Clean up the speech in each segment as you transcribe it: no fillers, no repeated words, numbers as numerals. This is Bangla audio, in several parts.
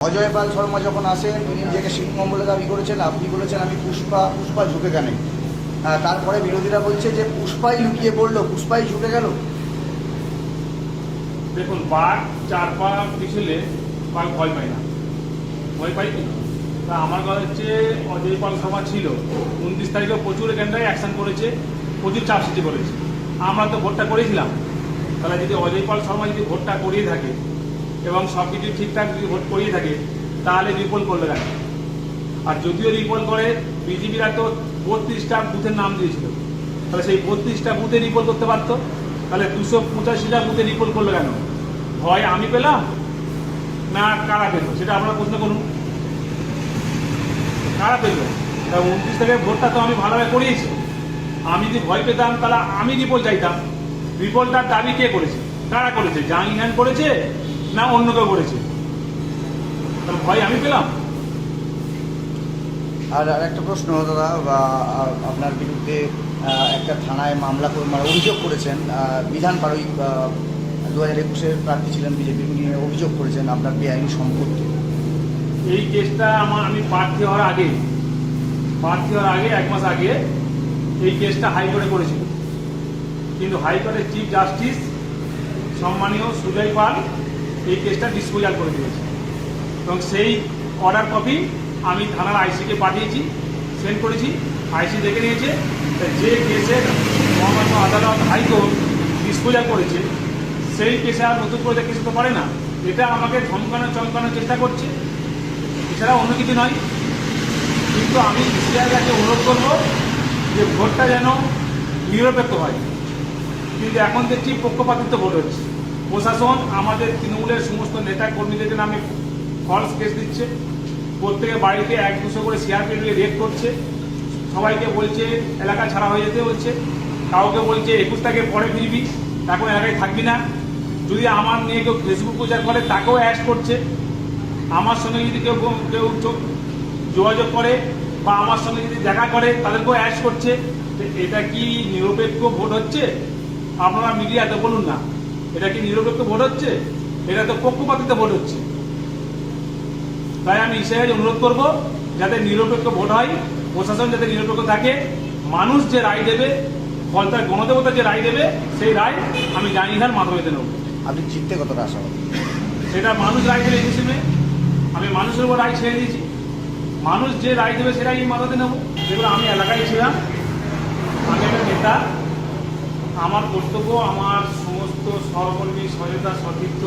অজয় পাল শর্মা যখন আসেন উনি নিজেকে সিংহ বলে দাবি করেছেন, আপনি বলেছেন আমি পুষ্পা ঝুঁকে কেন। তারপরে বিরোধীরা বলছে যে পুষ্পাই লুকিয়ে পড়লো, পুষ্পাই ঝুঁকে গেল। দেখুন, বাঘ চার পা পিছলে বাঘ ভয় পায় না, ভয় পাই কি? তা আমার কথা হচ্ছে অজয় পাল শর্মা ছিল 29 তারিখে প্রচুর এখানটায় অ্যাকশন করেছে, প্রচুর চাপ সৃষ্টি করেছে। আমরা তো ভোটটা করেছিলাম, তাহলে যদি অজয় পাল শর্মা যদি ভোটটা করিয়ে থাকে এবং সব কিছু ঠিকঠাক যদি ভোট করিয়ে থাকে তাহলে রিপোল করবে কেন? আর যদিও রিপোল করে, বিজেপিরা তো 32টা বুথের নাম দিয়েছিল, তাহলে সেই 32টা বুথে রিপোল করতে পারতো। তাহলে 285টা বুথে রিপোল করলো কেন? ভয় আমি পেলাম না কারা পেল? সেটা আপনারা প্রশ্ন করুন, কারা পেল? 29 তারিখে ভোটটা তো আমি ভালোভাবে করিয়েছি। আমি যদি ভয় পেতাম তাহলে আমি রিপোল চাইতাম। রিপোলটার দাবি কে করেছে, কারা করেছে? জাং ইহান করেছে না অন্য কেউ করেছে? তাহলে ভয় আমি পেলাম। আর একটা প্রশ্ন দাদা, আপনার বিরুদ্ধে একটা থানায় মামলা অভিযোগ করেছেন, বিধান পাড়ই 2021-এর প্রার্থী ছিলেন বিজেপি, উনি অভিযোগ করেছেন আপনার বেআইনি সম্পত্তি। এই কেসটা আমি প্রার্থী হওয়ার আগে 1 মাস আগে এই কেসটা হাইকোর্টে করেছিল, কিন্তু হাইকোর্টের চিফ জাস্টিস সম্মানীয় সুজয় পাল এই কেসটা ডিসপোজাল করে দিয়েছে এবং সেই অর্ডার কপি আমি থানার আইসিকে পাঠিয়েছি, সেন্ড করেছি। আইসি দেখে নিয়েছে। যে কেসে মহামান্য আদালত হাইকোর্ট ডিসপোজাল করেছে সেই কেসে আর নতুন করে কেস তো পারে না। এটা আমাকে চমকানোর চেষ্টা করছে, এছাড়া অন্য কিছু নয়। কিন্তু আমি সিআইয়ের কাছে অনুরোধ করবো যে ভোটটা যেন নিরপেক্ষ হয়। কিন্তু এখন দেখছি পক্ষপাতিত্ব ভোট হচ্ছে। প্রশাসন আমাদের তৃণমূলের সমস্ত নেতা কর্মীদের নামে ফলস কেস দিচ্ছে, প্রত্যেকের বাড়িতে 100-200 করে সিআরপিএফ রেড করছে, সবাইকে বলছে এলাকা ছাড়া হয়ে যেতে বলছে, কাউকে বলছে 21 তারিখের পরে ফিরবি, এখন এলাকায় থাকবি না। যদি আমার নিয়ে কেউ ফেসবুক প্রচার করে তাকেও অ্যারেস্ট করছে। আমার সঙ্গে যদি কেউ যোগাযোগ করে বা আমার সঙ্গে যদি দেখা করে তাদেরকেও অ্যারেস্ট করছে। এটা কি নিরপেক্ষ ভোট হচ্ছে? আপনারা মিডিয়াতে বলুন না, এটা কি নিরপেক্ষ ভোট হচ্ছে? এটা তো পক্ষপাতিত্ব ভোট হচ্ছে। তাই আমি ইসরায়েল অনুরোধ করব যাতে নিরপেক্ষ ভোট হয়, প্রশাসন যাতে নিরপেক্ষ থাকে, মানুষ যে রায় দেবে, ফলতার গণদেবতা যে রায় দেবে সেই রায় আমি জানি না মাথা পেতে নেব। আপনি জিততে কতটা আশাবাদী? সেটা মানুষ রায় দেবে 21 মে, আমি মানুষের উপর রায় ছেড়ে দিয়েছি। মানুষ যে রায় দেবে সেটাই আমি মাথাতে নেব। যেগুলো আমি এলাকায় ছিলাম, আমি একটা নেতা, আমার কর্তব্য আমার সমস্ত সহকর্মী সহায়তা সতীর্থ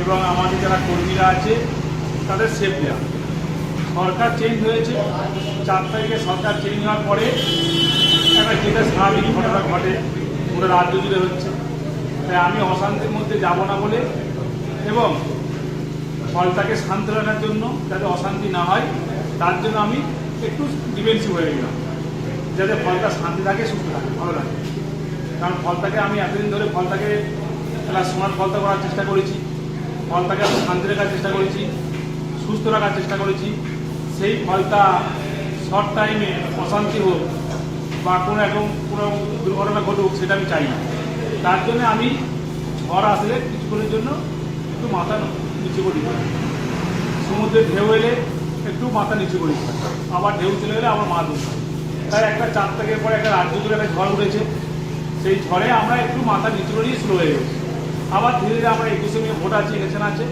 এবং আমাদের যারা কর্মীরা আছে তাদের সেফ দেওয়া। সরকার চেঞ্জ হয়েছে, 4 তারিখে সরকার চেঞ্জ হওয়ার পরে একটা যেটা স্বাভাবিক ঘটনা ঘটে পুরো রাজ্য জুড়ে হচ্ছে। তাই আমি অশান্তির মধ্যে যাব না বলে এবং ফলটাকে শান্ত রাখার জন্য যাতে অশান্তি না হয় তার জন্য আমি একটু ডিফেন্সিভ হয়ে গেলাম, যাতে ফলটা শান্তি থাকে, সুস্থ থাকে, ভালো লাগে। কারণ ফলটাকে আমি এতদিন ধরে ফলটাকে একটা স্মার্ট ফলটা করার চেষ্টা করেছি, ফলটাকে আমি শান্তি রাখার চেষ্টা করেছি, সুস্থ রাখার চেষ্টা করেছি। সেই ফলটা শর্ট টাইমে অশান্তি হোক বা কোনো দুর্ঘটনা ঘটুক সেটা আমি চাই না। তার জন্য আমি ঝড় আসলে কিছুক্ষণের জন্য একটু মাথা নিচু করি, সমুদ্রের ঢেউ এলে একটু মাথা নিচু করি, আবার ঢেউ চলে গেলে আমার মাথা উঠে। তাই একটা 4 তারিখের পরে একটা রাজ্য জুড়ে একটা ঝড় উঠেছে, সেই ঝড়ে আমরা একটু মাথা নিচু করেই শুরু হয়ে গেছি। আবার ধীরে ধীরে আমরা 21 মে ভোট আছে, ইলেকশন আছে,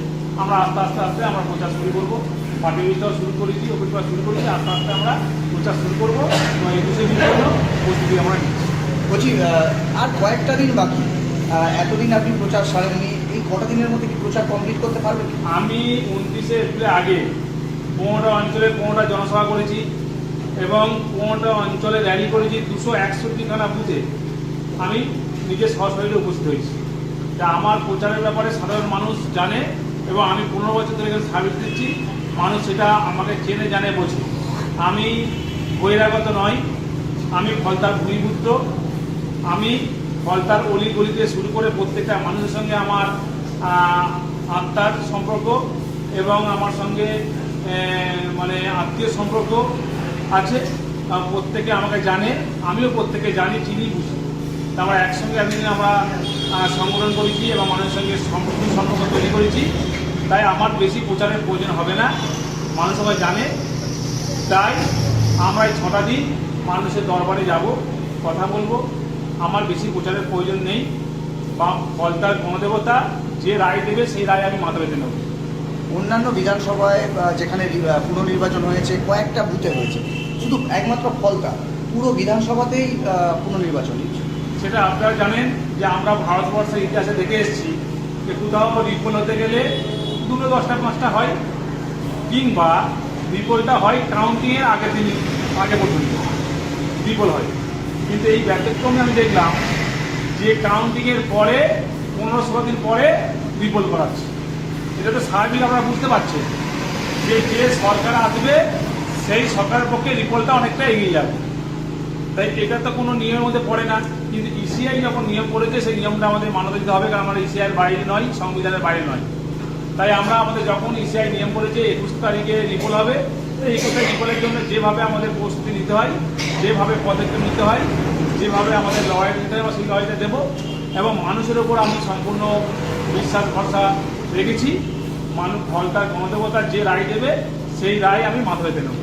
আমরা আস্তে আস্তে আমরা প্রচার শুরু করবো। পার্টি অফিসটাও শুরু করেছি, অফিসটা শুরু করেছি, আস্তে আস্তে আমরা প্রচার শুরু করবো এবং 21 মের জন্য প্রস্তুতি আমরা নিচ্ছি। বলছি আর কয়েকটা দিন বাকি, এতদিন আপনি প্রচার সারেননি, এই কটা দিনের মধ্যে কি প্রচার কমপ্লিট করতে পারবেন? আমি 29 এপ্রিলের আগে 15টা অঞ্চলে 15টা জনসভা করেছি এবং 15টা অঞ্চলে র্যালি করেছি। 261খানা বুথে আমি নিজের সশরীরে উপস্থিত হয়েছি। তা আমার প্রচারের ব্যাপারে সাধারণ মানুষ জানে এবং আমি 15 বছর ধরে এখানে সার্ভিস দিচ্ছি, মানুষ সেটা আমাকে চেনে জানে বোঝে। আমি বহিরাগত নয়, আমি ফলতার ভূমিপুত্র। আমি ফলতার অলি গলিতে শুরু করে প্রত্যেকটা মানুষের সঙ্গে আমার আত্মার সম্পর্ক এবং আমার সঙ্গে মানে আত্মীয় সম্পর্ক আছে। প্রত্যেকে আমাকে জানে, আমিও প্রত্যেকে জানি, চিনি, বুঝি। আমরা একসঙ্গে এতদিন আমরা সংগঠন করেছি এবং মানুষের সঙ্গে সম্পর্ক তৈরি করেছি। তাই আমার বেশি প্রচারের প্রয়োজন হবে না, মানুষ সবাই জানে। তাই আমরা এই 6টা দিন মানুষের দরবারে যাব, কথা বলবো। আমার বেশি প্রচারের প্রয়োজন নেই, বা ফলতার গণদেবতা যে রায় দেবে সেই রায় আমি মাথা পেতে নেব। অন্যান্য বিধানসভায় যেখানে পুনর্নির্বাচন হয়েছে কয়েকটা বুথে হয়েছে, শুধু একমাত্র ফলতা পুরো বিধানসভাতেই পুনর্নির্বাচনই। সেটা আপনারা জানেন যে আমরা ভারতবর্ষের ইতিহাসে দেখে এসেছি যে কোথাও রিপোল হতে গেলে 2-10টা 5টা হয়, কিংবা রিপোলটা হয় কাউন্টিংয়ের আগের দিন আগে পর্যন্ত রিপোল হয়। কিন্তু এই ব্যতিক্রমে আমি দেখলাম যে কাউন্টিংয়ের পরে 15-16 দিন পরে রিপোল করাচ্ছে। এটা তো স্বাভাবিক, আপনারা বুঝতে পারছেন যে যে সরকার আসবে সেই সরকারের পক্ষে রিপোলটা অনেকটা এগিয়ে যাবে। তাই এটা তো কোনো নিয়মের মধ্যে পড়ে না, কিন্তু ইসিআই যখন নিয়ম করেছে সেই নিয়মটা আমাদের মানতে দিতে হবে, কারণ আমরা ইসিআইয়ের বাইরে নয়, সংবিধানের বাইরে নয়। তাই আমরা আমাদের যখন ইসিআই নিয়ম করেছে 21 তারিখে রিপোল হবে, তো 21 তারিখ রিপোলের জন্য যেভাবে আমাদের প্রস্তুতি নিতে হয়, যেভাবে পদক্ষেপ নিতে হয়, যেভাবে আমাদের লড়াই নিতে হয়, সেই লড়াইটা দেবো। এবং মানুষের ওপর আমি সম্পূর্ণ বিশ্বাস ভরসা রেখেছি। ফলতার গণদেবতার যে রায় দেবে সেই রায় আমি মাথা পেতে নেব।